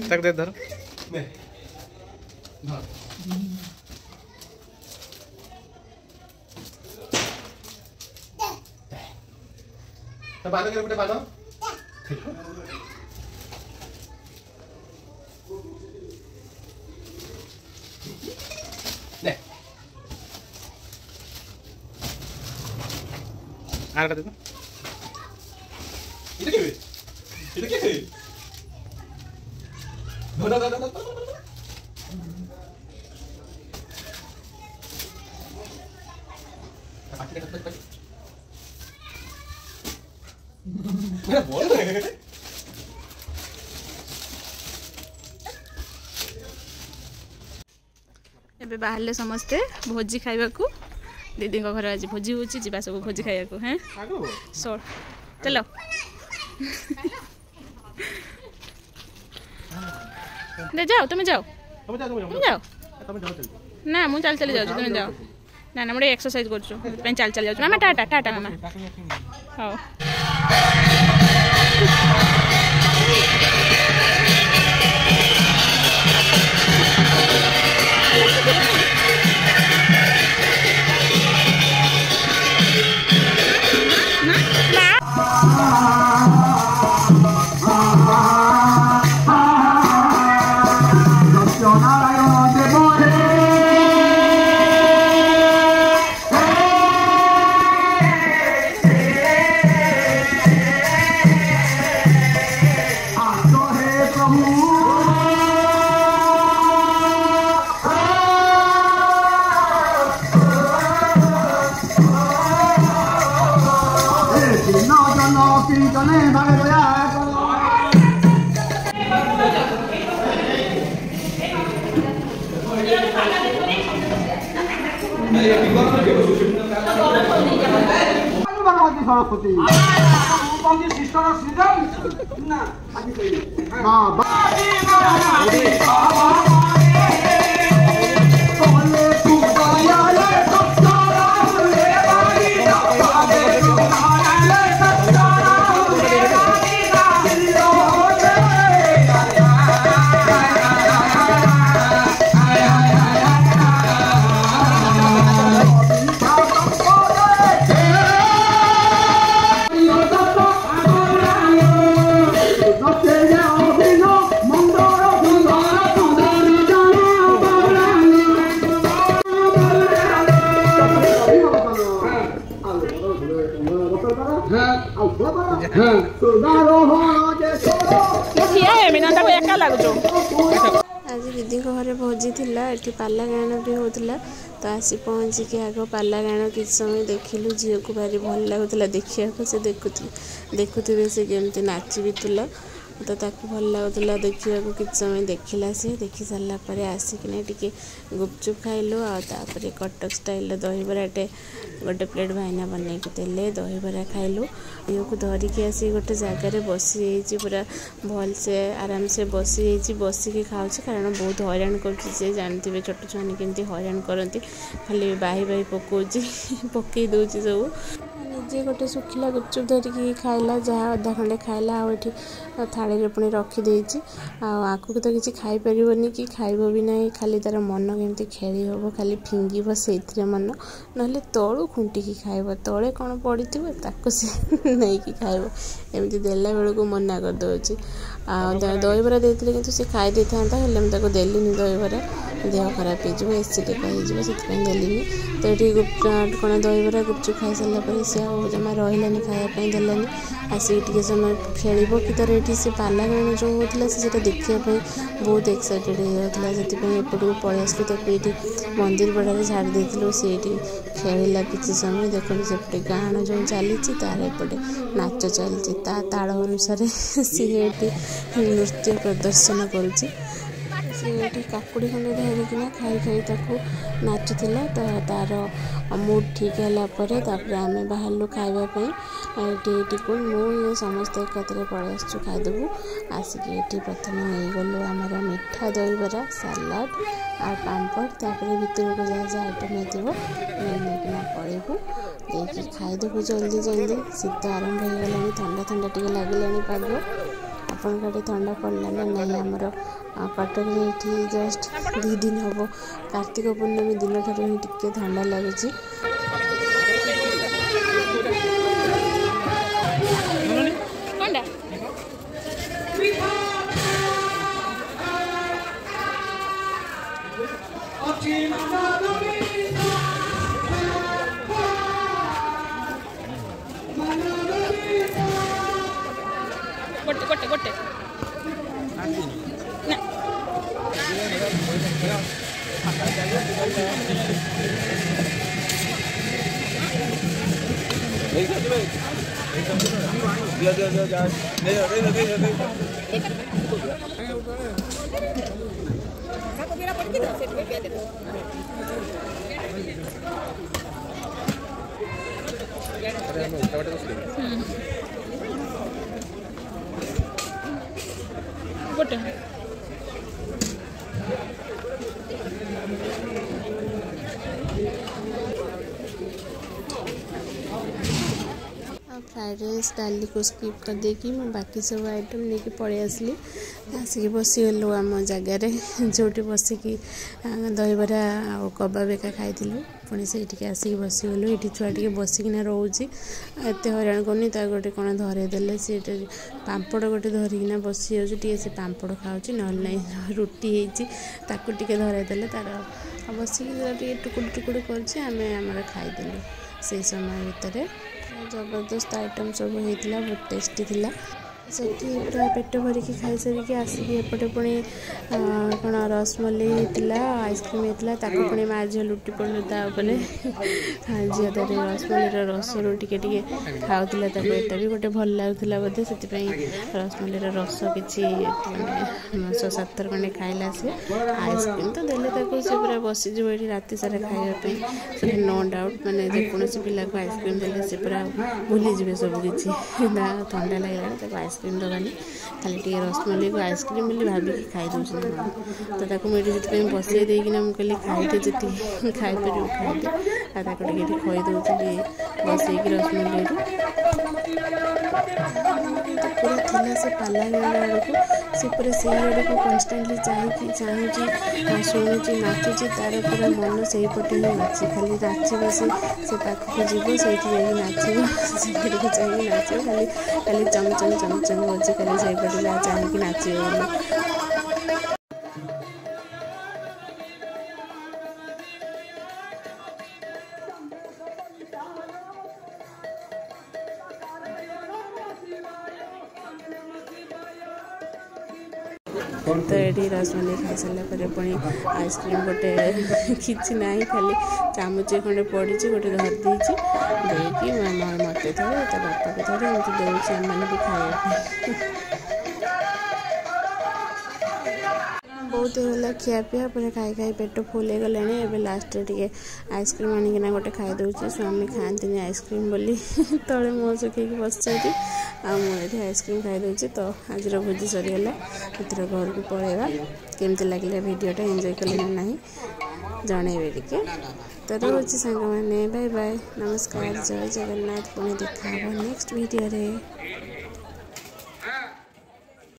तक दे धर तो बानो के बेटा बानो ले आर कर दे इधर क्या है दो मेरा बोल रहे एबे बाहरले समस्ते भोजी खाइबा को दीदी को घर आज भोजी होची जिबा सब भोजी खाइबा को हैं सो चलो दे जाओ तुम जाओ ना मु चल चली जाऊ तुम जाओ ना ना मोटे एक्सरसाइज करछु पे चल चली जाऊ मामा टाटा टाटा मामा हां आज दीदी घरे भोजी थिला एठी पाला गायन भी होतला तो आसी पहुँची के आग पाला गायन कि समय देखिलु झील को भारी भल लगुला देखा से देखुवे से केमती नाची भी तुला तो ताकू भल लगुला देखा कि समय देखला सी देखी सारा पर आसिकने टिके गुपचुप खाइलु आपर कटक स्टाइल दहीबराटे गोटे प्लेट भाईना बनई देले दहीबरा खाइलु ये को धरिकी आसी गोटे जगार बसी पूरा भल से आराम से बसिकी खाऊँ कारण बहुत हैरान कर जानते छोट छुआ केमती हैरान करती खाली बाही पकाउची पकई दूची सब निजे गोटे सुखिला गुपचुप धरिकी खाइला जहाँ अधा खंडे खाइला आठी थाली पुणी रखीदे आगू तो किसी खाईपर कि खाइब भी ना खाली तार मन केमती खेली हम खाली फिंगब से मन ना तलू खुंटिकी खाइब तले कौन पड़ी से नहीं कि खाइब एमती देला बेलू मना करदे दहीबरा देते कि सी खाई था मुझे देली दहीबरा देह खराब हो एसिडिक हो देली तो ये कौन दहीबरा गुपचुप खाई सारापर सी जमा रही खायापी देलानी आसिक समय खेल कि तार ये से पाला गायन जो होता से देखापी बहुत एक्साइटेड होता से एपटू पलि आसलु तो ये मंदिर बड़े छाड़ देलु से खेलला किसी समय देखो सेपटे गान जो चली तार एपटे नाच चलती ताड़ अनुसार सी नृत्य प्रदर्शन करुच्ची सी काकुड़ी खंडे धरिकिना खाई खाई ताकू नाचुला। तो तार मूड ठीक है आम बाहर खावाई टिकुन मु समस्त एकत्र पलि आसु खाईदेबू। आसिक ये प्रथम हो गलु आमर मिठा दही बरा सालाड आ पापड़ तापर भितर को जहाँ जहाँ आइटम होना पड़ेबू देखिए खाईदेबू जल्दी जल्दी। शीत आरंभ हो गला ठंडा ठंडा टे लगे पाग आपन ठंडा पड़ला ना नहीं आमर कटक ये जस्ट 2 दिन हम कार्तिक पूर्णमी दिन ठार ही टिके ठंडा लगुच। फ्राइड राइस डाली को स्किप कर देकी मैं बाकी सब आइटम लेके पड़े आसली। आसिक बसीगलु आम जगार जो बसिकी दहीबरा कबाब एका खाई पुणी से आसिक बसीगलु। ये छुआ टे बसिकिना रोचे एत हईराण करनी गोटे कौन धरेदेले सी पापड़ गोटे धरिकिना बसी जाऊँ से पापड़ खाऊँ ना रुटी होती धरेदेले तार बसिकी टुकुड़ टुकुड़ कर खाईदेलु। से समय भितर जबरदस्त आइटम सब होता बहुत टेस्टी थिला। सेठी पूरा पेट भरिकी खाई सारिकी आसिक एपटे पुणी कौन रसमलाई होता आइसक्रीम होता ताको पुणी माँ झील लुटी पड़ू तापरे झील तार रसमलाई रसरू टिके खाऊला एटा भी गोटे भल लगुला बोधे से रसमलाई रस कि 6-7 थर खंडे खाइला सी आइसक्रीम तो देले से पूरा बसीज ये राति सारा खावाई से नो डाउट मैंने जेकोसी पिला को आइसक्रीम देले से पूरा भूलीजे सबकि ठंडा लगे आइसक्रीम दबानी खाली टे रसमलाई को आइसक्रीम बोली भाविकी खाई दूसरी तो मुझे बसई देना मुझे खाईदे जी खाईपर खाईदे खुई दूसरी बसईक रसमलाई पूरा थिला से पाला आड़ को से पूरा से आड़ को कन्स्टाटली चाहूँगी शुणुची नाचुची तार पूरा मन से पटे ही नाची खाली नाचब से पाखक जीव से नाचब से चाहिए नाचब खाली खाली चमचम चमचम बजे खाली से पटे चाहिए नाचब। तो ये रसमलाई खाई सारा पुणी आइसक्रीम गोटे किसी ना खाली चामचे खंडे पड़ी गोटे धरदे देखी मत थे तो बापा को थे एमती दौर मैंने भी खाया बहुत होगा खियापिया पूरा खाई खाई पेट फुल हो गला एवं लास्ट टे आइसक्रीम आनिकिना गोटे खाई दूसरी स्वामी खाती आइसक्रीम बोली तले मुँह सुखी बस मुझे आइसक्रीम खाई दूसरी। तो आज भोजी सरीगला भर घर को पलैया केमती लगे वीडियोटा एंजॉय कले ना जनइबे टिके तो रोचे सांग मैंने बाय बाय नमस्कार जय जगन्नाथ पुणी देखा नेक्स्ट वीडियो रे।